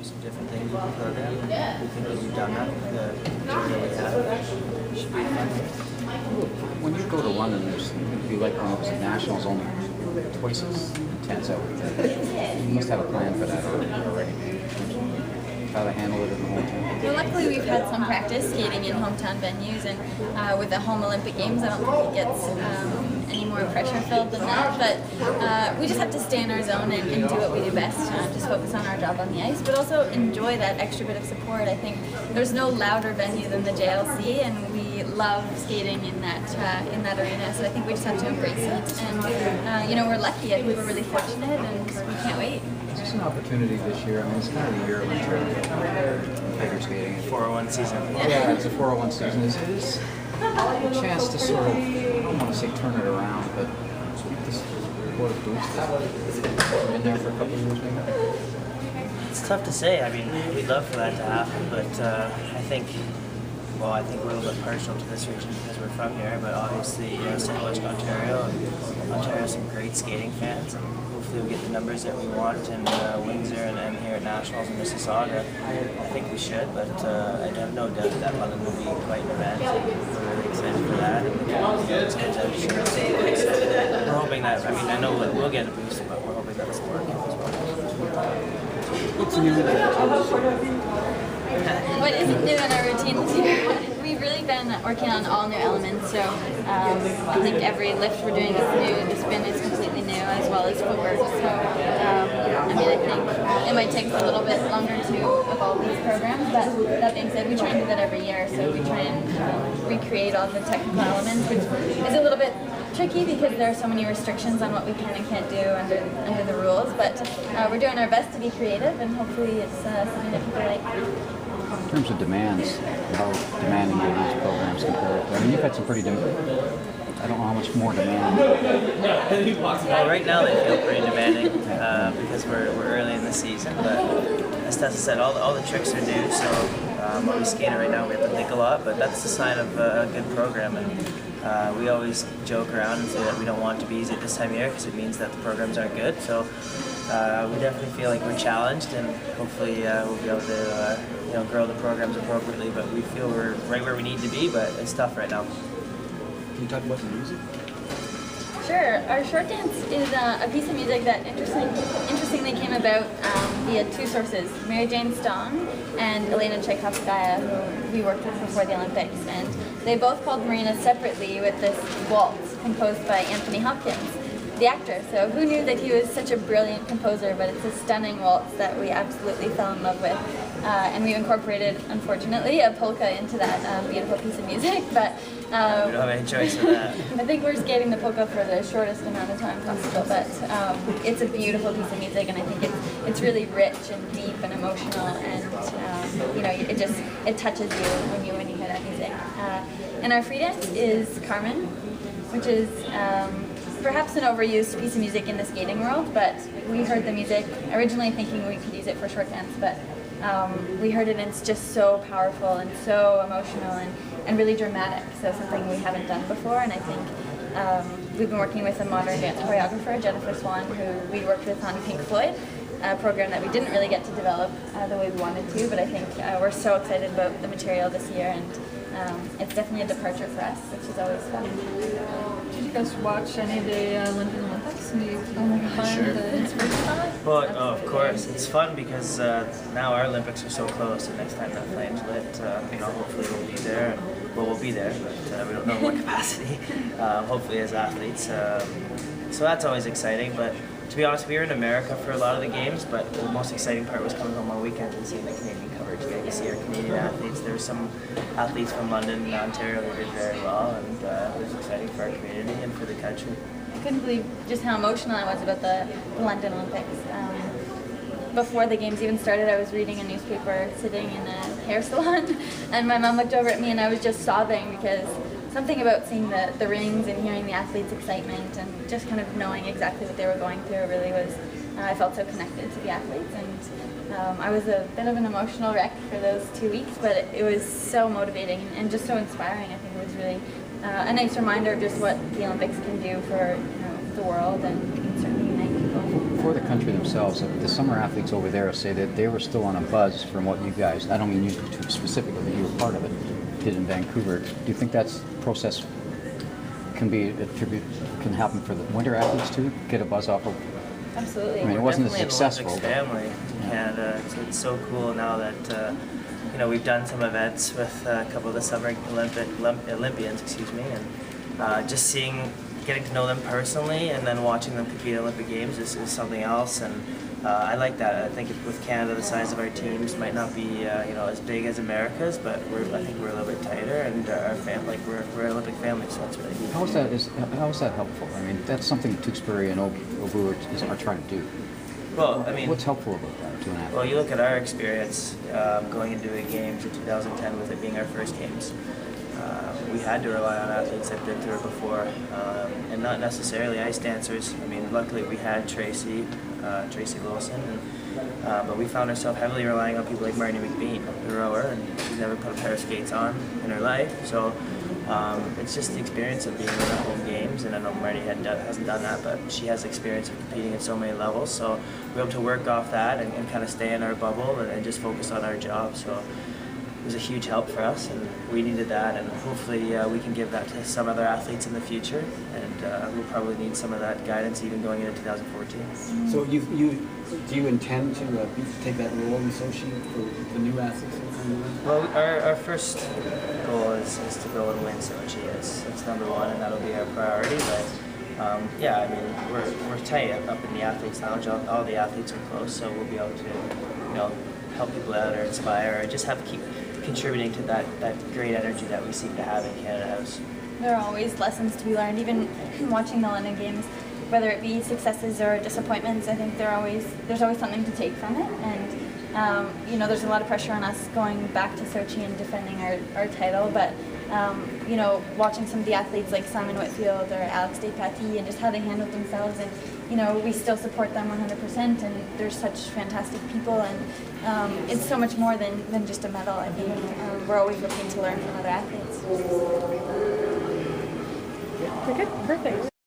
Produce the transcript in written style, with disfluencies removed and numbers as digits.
do some different things with the program. We think that we've done that with the material we have. It should be fun. When you go to London, there's be like when it was at Nationals only twice as intense out. You must have a plan for that already. How to handle it in the hometown. Well, luckily we've had some practice skating in hometown venues, and with the home Olympic Games, I don't think it gets any more pressure-filled than that. But we just have to stay in our zone and do what we do best, just focus on our job on the ice, but also enjoy that extra bit of support. I think there's no louder venue than the JLC, and we love skating in that arena. So I think we just have to embrace it, and you know, we're lucky. I think we're really fortunate, and we can't wait. Is this an opportunity this year? I mean, it's kind of the year when figure skating. 401 season. Yeah, it's a 401 season. Is this a chance to sort of, I don't want to say turn it around, but keep this sport of boost that's been there for a couple of years maybe? It's tough to say. I mean, we'd love for that to happen, but I think we're a little bit partial to this region because we're from here, but obviously, you know, Western Ontario, and Ontario has some great skating fans, and hopefully we'll get the numbers that we want in Windsor and here at Nationals in Mississauga. I think we should, but I have no doubt that London will be quite an event. We're really excited for that. And we're hoping that, I mean, I know we'll get a boost, but we're hoping that it's working as well. What's new in the What isn't new in our routine this year? We've really been working on all new elements, so I think every lift we're doing is new, the spin is completely new, as well as footwork. So, I mean, I think it might take us a little bit longer to evolve these programs, but that being said, we try and do that every year, so we try and recreate all the technical elements, which is a little bit tricky because there are so many restrictions on what we can and can't do under the rules, but we're doing our best to be creative, and hopefully it's something that people like. In terms of demands, how demanding are these programs compared to? I mean, you've had some pretty I don't know how much more demand. Well, right now they feel pretty demanding because we're early in the season, but as Tessa said, all the tricks are new, so when we skate it right now we have to think a lot, but that's the sign of a good program, and we always joke around and say that we don't want it to be easy at this time of year because it means that the programs aren't good, so we definitely feel like we're challenged, and hopefully we'll be able to grow the programs appropriately, but we feel we're right where we need to be, but it's tough right now. Can you talk about the music? Sure. Our short dance is a piece of music that interestingly came about via two sources, Mary Jane Stone and Elena Tchaikovskaya, who we worked with before the Olympics, and they both called Marina separately with this waltz composed by Anthony Hopkins, the actor. So who knew that he was such a brilliant composer, but it's a stunning waltz that we absolutely fell in love with. And we've incorporated, unfortunately, a polka into that beautiful piece of music, but we don't have any choice with that. I think we're skating the polka for the shortest amount of time possible, but it's a beautiful piece of music, and I think it's really rich and deep and emotional, and you know, it touches you when you hear that music. And our free dance is Carmen, which is perhaps an overused piece of music in the skating world, but we heard the music originally thinking we could use it for short dance, but we heard it and it's just so powerful and so emotional and really dramatic, so something we haven't done before, and I think we've been working with a modern dance choreographer, Jennifer Swan, who we worked with on Pink Floyd, a program that we didn't really get to develop the way we wanted to, but I think we're so excited about the material this year, and it's definitely a departure for us, which is always fun. Did you guys watch any of the London Olympics? And you find Sure. the inspiration from it? Well, of course, it's fun because now our Olympics are so close, and next time that flame's lit, hopefully we'll be there. Well, we'll be there, but we don't know what capacity. Hopefully as athletes, so that's always exciting. But to be honest, we were in America for a lot of the games, but the most exciting part was coming home on weekends and seeing the Canadian coverage. Getting to see our Canadian athletes. There were some athletes from London and Ontario who did very well, and it was exciting for our community and for the country. I couldn't believe just how emotional I was about the London Olympics. Before the games even started, I was reading a newspaper sitting in a hair salon, and my mom looked over at me and I was just sobbing because something about seeing the rings and hearing the athletes' excitement and just kind of knowing exactly what they were going through really was, I felt so connected to the athletes, and I was a bit of an emotional wreck for those 2 weeks, but it was so motivating and just so inspiring. I think it was really a nice reminder of just what the Olympics can do for the world, and can certainly unite people. for the country themselves, the summer athletes over there say that they were still on a buzz from what you guys, I don't mean you two specifically, but you were part of it, did in Vancouver. Do you think that's process can happen for the winter athletes too? Get a buzz off of. Absolutely. I mean, it wasn't as Definitely successful. An Olympics family in Canada. It's so cool now that we've done some events with a couple of the summer Olympians, and just getting to know them personally, and then watching them compete at Olympic Games is something else. And I like that. I think with Canada, the size of our teams might not be as big as America's, but I think we're a little bit tighter, and our family, we're an Olympic family, so it's really neat. How is that helpful? I mean, that's something Tewksbury and Obu are trying to do. Well, I mean, what's helpful about that to an athlete? Well, you look at our experience going into the games in 2010, with it being our first games. We had to rely on athletes that had been through it before, and not necessarily ice dancers. I mean, luckily we had Tracy Wilson, but we found ourselves heavily relying on people like Marty McBean, the rower, and she's never put a pair of skates on in her life. So it's just the experience of being in the home games, and I know Marty hasn't done that, but she has experience of competing at so many levels. So we're able to work off that and kind of stay in our bubble and just focus on our job. So it was a huge help for us, and we needed that, and hopefully we can give that to some other athletes in the future, and we'll probably need some of that guidance even going into 2014. So do you intend to take that role in Sochi for the new athletes? Well, our first goal is to go and win Sochi. It's number one, and that'll be our priority. But yeah, I mean, we're tight up in the athletes lounge. All the athletes are close, so we'll be able to help people out or inspire, or just keep contributing to that great energy that we seem to have in Canada House. There are always lessons to be learned, even watching the London Games, whether it be successes or disappointments. I think there's always something to take from it, and there's a lot of pressure on us going back to Sochi and defending our title, but watching some of the athletes like Simon Whitfield or Alex Despatie and just how they handled themselves, and we still support them 100%, and they're such fantastic people, and it's so much more than just a medal. I think we're always looking to learn from other athletes. Okay, perfect.